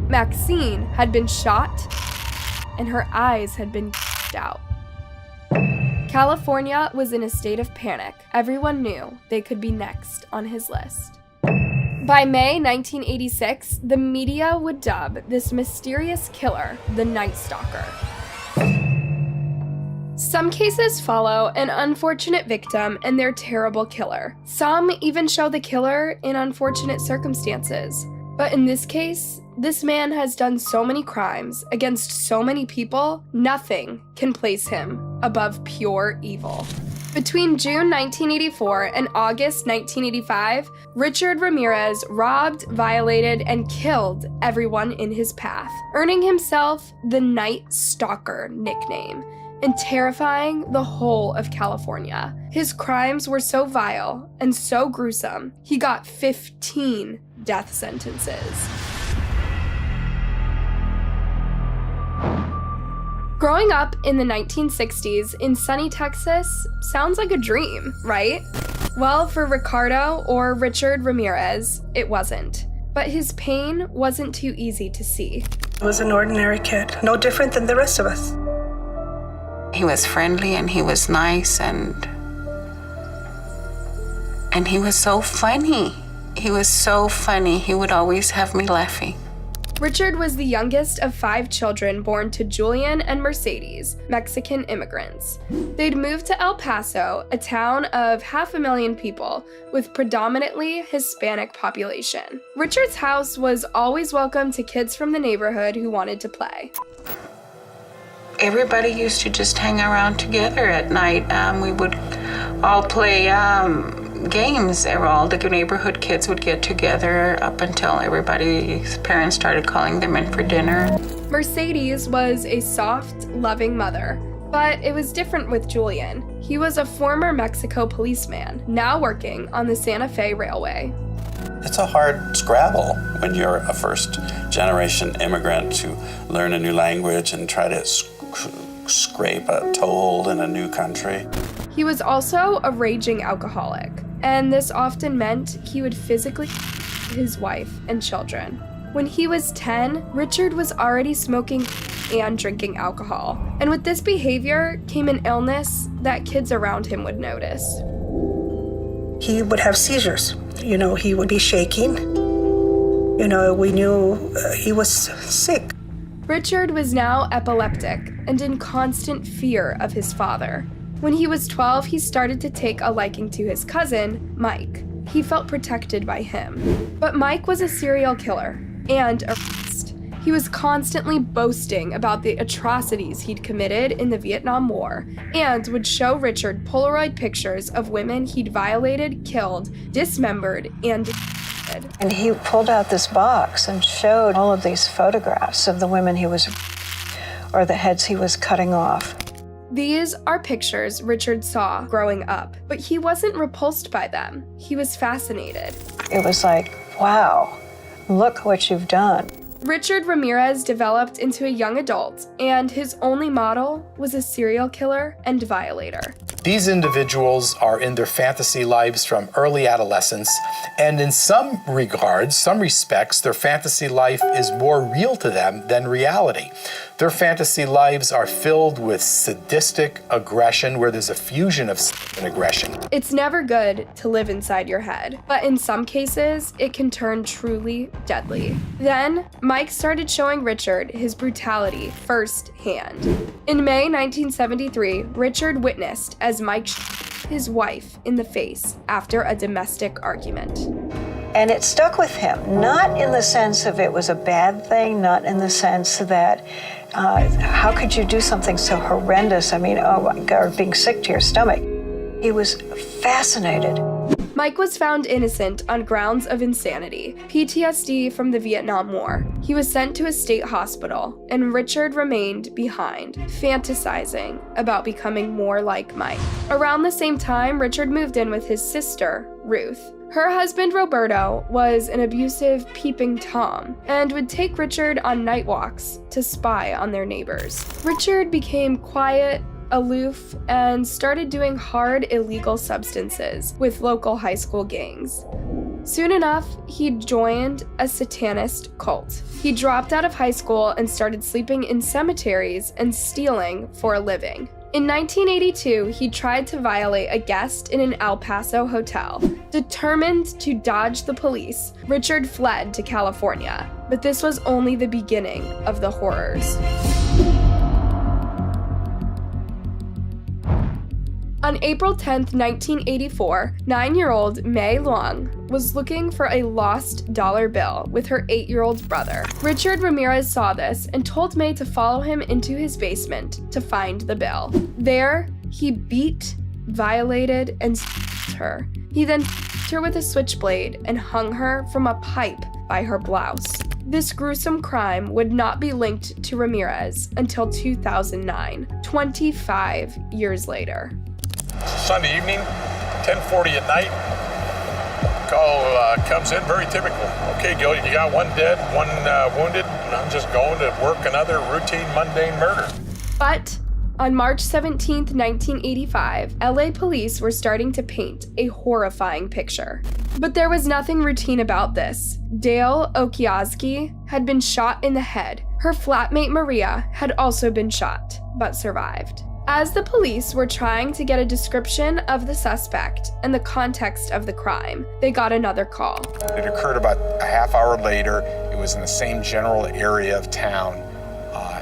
Maxine had been shot, and her eyes had been out. California was in a state of panic. Everyone knew they could be next on his list. By May 1986, the media would dub this mysterious killer the Night Stalker. Some cases follow an unfortunate victim and their terrible killer. Some even show the killer in unfortunate circumstances. But in this case, this man has done so many crimes against so many people, nothing can place him above pure evil. Between June 1984 and August 1985, Richard Ramirez robbed, violated, and killed everyone in his path, earning himself the Night Stalker nickname and terrifying the whole of California. His crimes were so vile and so gruesome, he got 15 death sentences. Growing up in the 1960s in sunny Texas sounds like a dream, right? Well, for Ricardo or Richard Ramirez, it wasn't. But his pain wasn't too easy to see. He was an ordinary kid, no different than the rest of us. He was friendly and he was nice and he was so funny. He was so funny. He would always have me laughing. Richard was the youngest of 5 children born to Julian and Mercedes, Mexican immigrants. They'd moved to El Paso, a town of 500,000 people with predominantly Hispanic population. Richard's house was always welcome to kids from the neighborhood who wanted to play. Everybody used to just hang around together at night. We would all play games. All the neighborhood kids would get together up until everybody's parents started calling them in for dinner. Mercedes was a soft, loving mother, but it was different with Julian. He was a former Mexico policeman, now working on the Santa Fe Railway. It's a hard scrabble when you're a first-generation immigrant to learn a new language and try to scrape a toehold in a new country. He was also a raging alcoholic, and this often meant he would physically his wife and children. When he was 10, Richard was already smoking and drinking alcohol, and with this behavior came an illness that kids around him would notice. He would have seizures. He would be shaking. We knew he was sick. Richard was now epileptic and in constant fear of his father. When he was 12, he started to take a liking to his cousin, Mike. He felt protected by him. But Mike was a serial killer and a racist. He was constantly boasting about the atrocities he'd committed in the Vietnam War and would show Richard Polaroid pictures of women he'd violated, killed, dismembered, and And he pulled out this box and showed all of these photographs of the women he was, or the heads he was cutting off. These are pictures Richard saw growing up, but he wasn't repulsed by them. He was fascinated. It was like, wow, look what you've done. Richard Ramirez developed into a young adult, and his only model was a serial killer and violator. These individuals are in their fantasy lives from early adolescence, and in some regards, some respects, their fantasy life is more real to them than reality. Their fantasy lives are filled with sadistic aggression, where there's a fusion of and aggression. It's never good to live inside your head, but in some cases, it can turn truly deadly. Then, Mike started showing Richard his brutality firsthand. In May 1973, Richard witnessed as Mike shot his wife in the face after a domestic argument. And it stuck with him, not in the sense of it was a bad thing, not in the sense that how could you do something so horrendous? I mean, oh my God, being sick to your stomach. He was fascinated. Mike was found innocent on grounds of insanity, PTSD from the Vietnam War. He was sent to a state hospital, and Richard remained behind, fantasizing about becoming more like Mike. Around the same time, Richard moved in with his sister, Ruth. Her husband, Roberto, was an abusive peeping Tom and would take Richard on night walks to spy on their neighbors. Richard became quiet, aloof, and started doing hard illegal substances with local high school gangs. Soon enough, he joined a Satanist cult. He dropped out of high school and started sleeping in cemeteries and stealing for a living. In 1982, he tried to violate a guest in an El Paso hotel. Determined to dodge the police, Richard fled to California. But this was only the beginning of the horrors. On April 10, 1984, 9-year-old Mei Luong was looking for a lost dollar bill with her 8-year-old brother. Richard Ramirez saw this and told Mei to follow him into his basement to find the bill. There, he beat, violated, and stabbed her. He then stabbed her with a switchblade and hung her from a pipe by her blouse. This gruesome crime would not be linked to Ramirez until 2009, 25 years later. Sunday evening, 10:40 at night. Call comes in, very typical. Okay, Gil, you got one dead, one wounded, and I'm just going to work another routine, mundane murder. But on March 17, 1985, LA police were starting to paint a horrifying picture. But there was nothing routine about this. Dale Okiazki had been shot in the head. Her flatmate Maria had also been shot, but survived. As the police were trying to get a description of the suspect and the context of the crime, they got another call. It occurred about a half hour later. It was in the same general area of town,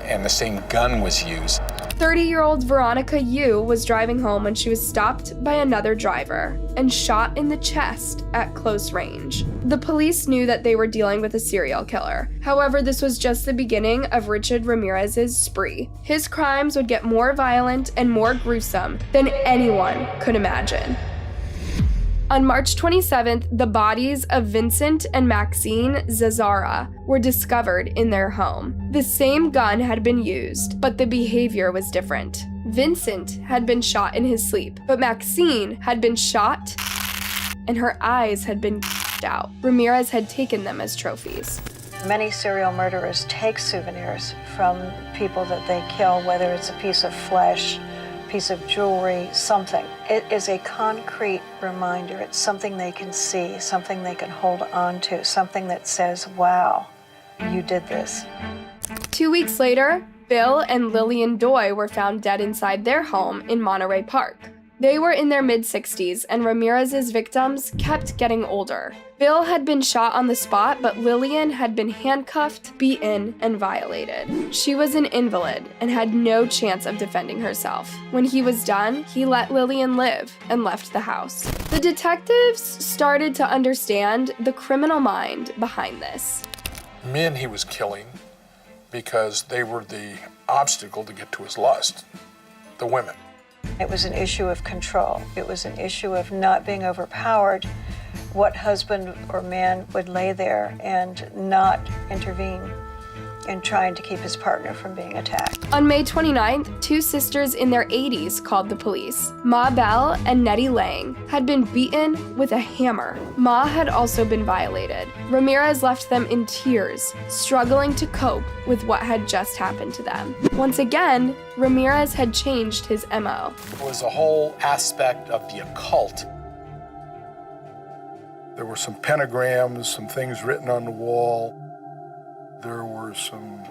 and the same gun was used. 30-year-old Veronica Yu was driving home when she was stopped by another driver and shot in the chest at close range. The police knew that they were dealing with a serial killer. However, this was just the beginning of Richard Ramirez's spree. His crimes would get more violent and more gruesome than anyone could imagine. On March 27th, the bodies of Vincent and Maxine Zazzara were discovered in their home. The same gun had been used, but the behavior was different. Vincent had been shot in his sleep, but Maxine had been shot and her eyes had been out. Ramirez had taken them as trophies. Many serial murderers take souvenirs from people that they kill, whether it's a piece of flesh, piece of jewelry, something. It is a concrete reminder. It's something they can see, something they can hold on to, something that says, wow, you did this. 2 weeks later, Bill and Lillian Doy were found dead inside their home in Monterey Park. They were in their mid-60s, and Ramirez's victims kept getting older. Bill had been shot on the spot, but Lillian had been handcuffed, beaten, and violated. She was an invalid and had no chance of defending herself. When he was done, he let Lillian live and left the house. The detectives started to understand the criminal mind behind this. Men he was killing because they were the obstacle to get to his lust, the women. It was an issue of control. It was an issue of not being overpowered. What husband or man would lay there and not intervene in trying to keep his partner from being attacked? On May 29th, two sisters in their 80s called the police. Ma Bell and Nettie Lang had been beaten with a hammer. Ma had also been violated. Ramirez left them in tears, struggling to cope with what had just happened to them. Once again, Ramirez had changed his MO. It was a whole aspect of the occult. There were some pentagrams, some things written on the wall. There were some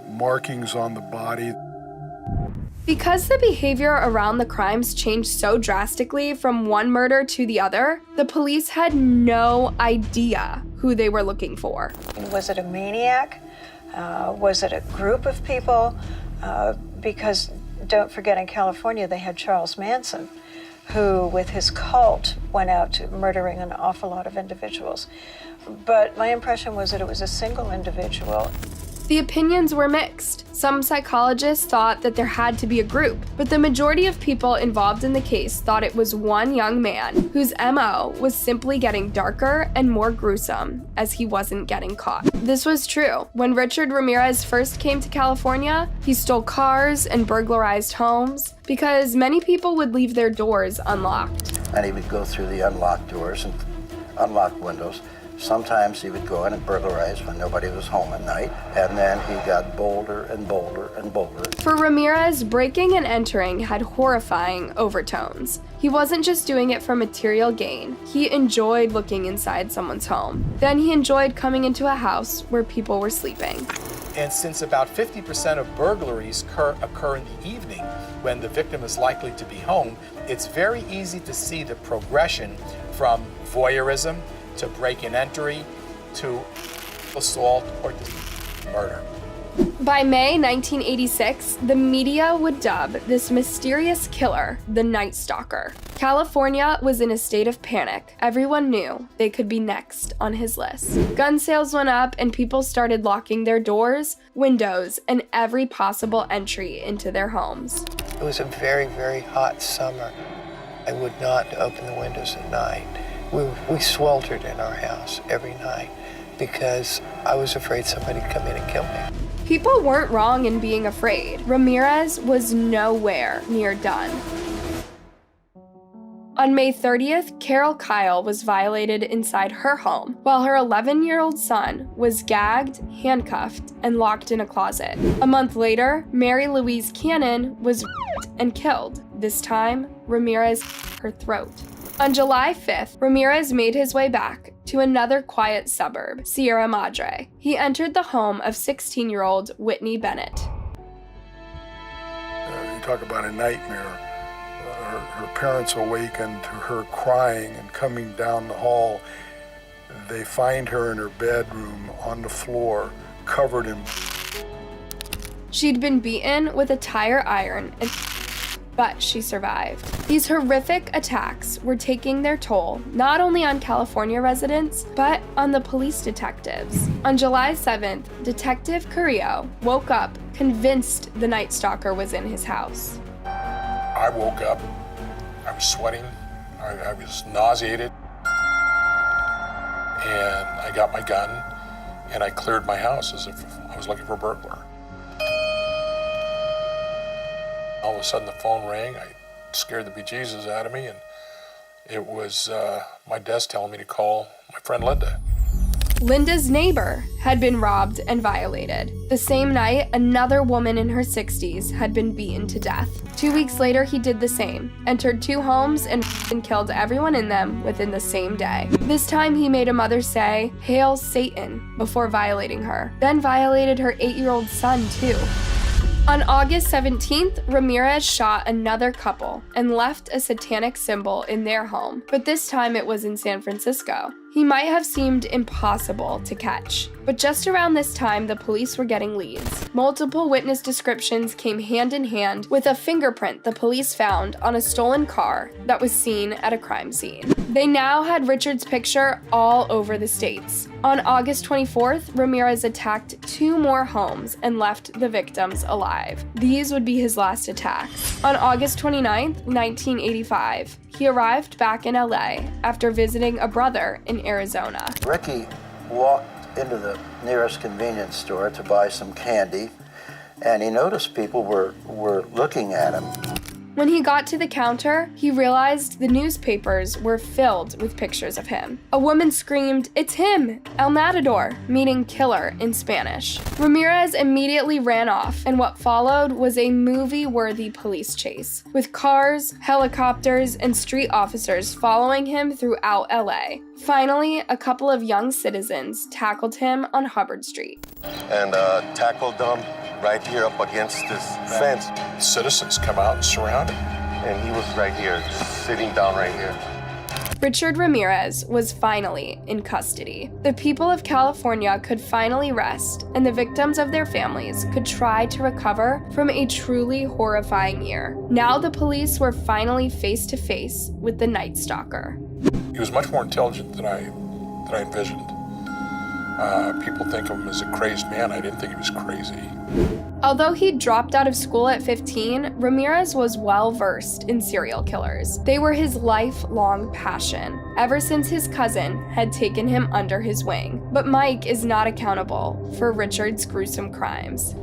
markings on the body. Because the behavior around the crimes changed so drastically from one murder to the other, the police had no idea who they were looking for. Was it a maniac? Was it a group of people? Because don't forget, in California, they had Charles Manson, who, with his cult, went out to murdering an awful lot of individuals. But my impression was that it was a single individual. The opinions were mixed. Some psychologists thought that there had to be a group, but the majority of people involved in the case thought it was one young man whose MO was simply getting darker and more gruesome as he wasn't getting caught. This was true. When Richard Ramirez first came to California, he stole cars and burglarized homes because many people would leave their doors unlocked. And he would go through the unlocked doors and unlocked windows Sometimes he would go in and burglarize when nobody was home at night, and then he got bolder and bolder and bolder. For Ramirez, breaking and entering had horrifying overtones. He wasn't just doing it for material gain. He enjoyed looking inside someone's home. Then he enjoyed coming into a house where people were sleeping. And since about 50% of burglaries occur in the evening when the victim is likely to be home, it's very easy to see the progression from voyeurism to break and entry to assault or to murder. By May 1986, the media would dub this mysterious killer the Night Stalker. California was in a state of panic. Everyone knew they could be next on his list. Gun sales went up and people started locking their doors, windows, and every possible entry into their homes. It was a very, very hot summer. I would not open the windows at night. We sweltered in our house every night because I was afraid somebody'd come in and kill me. People weren't wrong in being afraid. Ramirez was nowhere near done. On May 30th, Carol Kyle was violated inside her home, while her 11-year-old son was gagged, handcuffed, and locked in a closet. A month later, Mary Louise Cannon was raped and killed. This time, Ramirez her throat. On July 5th, Ramirez made his way back to another quiet suburb, Sierra Madre. He entered the home of 16-year-old Whitney Bennett. You talk about a nightmare. Her parents awakened to her crying and coming down the hall. They find her in her bedroom on the floor, covered in. She'd been beaten with a tire iron, but she survived. These horrific attacks were taking their toll not only on California residents, but on the police detectives. On July 7th, Detective Carrillo woke up convinced the Night Stalker was in his house. I woke up, I was sweating, I was nauseated, and I got my gun and I cleared my house as if I was looking for a burglar. All of a sudden the phone rang, I scared the bejesus out of me, and it was my desk telling me to call my friend Linda. Linda's neighbor had been robbed and violated. The same night, another woman in her 60s had been beaten to death. 2 weeks later, he did the same, entered 2 homes and killed everyone in them within the same day. This time, he made a mother say, "Hail Satan," before violating her, then violated her 8-year-old son too. On August 17th, Ramirez shot another couple and left a satanic symbol in their home, but this time it was in San Francisco. He might have seemed impossible to catch, but just around this time, the police were getting leads. Multiple witness descriptions came hand in hand with a fingerprint the police found on a stolen car that was seen at a crime scene. They now had Richard's picture all over the states. On August 24th, Ramirez attacked 2 more homes and left the victims alive. These would be his last attacks. On August 29th, 1985, he arrived back in LA after visiting a brother in Arizona. Ricky walked into the nearest convenience store to buy some candy, and he noticed people were looking at him. When he got to the counter, he realized the newspapers were filled with pictures of him. A woman screamed, "It's him! El Matador," meaning killer in Spanish. Ramirez immediately ran off, and what followed was a movie-worthy police chase, with cars, helicopters, and street officers following him throughout LA. Finally, a couple of young citizens tackled him on Hubbard Street. And tackled them right here up against this fence. Citizens come out and surround him. And he was right here, just sitting down right here. Richard Ramirez was finally in custody. The people of California could finally rest, and the victims of their families could try to recover from a truly horrifying year. Now the police were finally face to face with the Night Stalker. He was much more intelligent than I envisioned. People think of him as a crazed man. I didn't think he was crazy. Although he dropped out of school at 15, Ramirez was well versed in serial killers. They were his lifelong passion, ever since his cousin had taken him under his wing. But Mike is not accountable for Richard's gruesome crimes.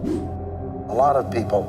A lot of people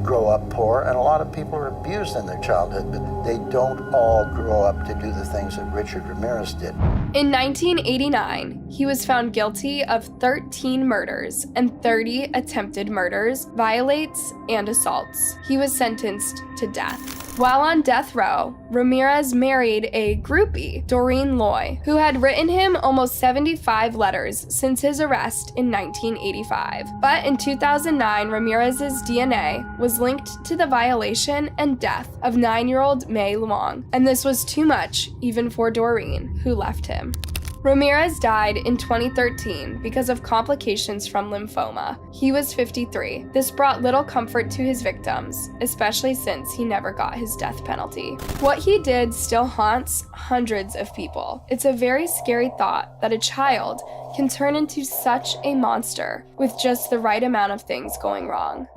grow up poor, and a lot of people are abused in their childhood, but they don't all grow up to do the things that Richard Ramirez did. In 1989, he was found guilty of 13 murders and 30 attempted murders, violates, and assaults. He was sentenced to death. While on death row, Ramirez married a groupie, Doreen Loy, who had written him almost 75 letters since his arrest in 1985. But in 2009, Ramirez's DNA was linked to the violation and death of 9-year-old May Luong, and this was too much even for Doreen, who left him. Ramirez died in 2013 because of complications from lymphoma. He was 53. This brought little comfort to his victims, especially since he never got his death penalty. What he did still haunts hundreds of people. It's a very scary thought that a child can turn into such a monster with just the right amount of things going wrong.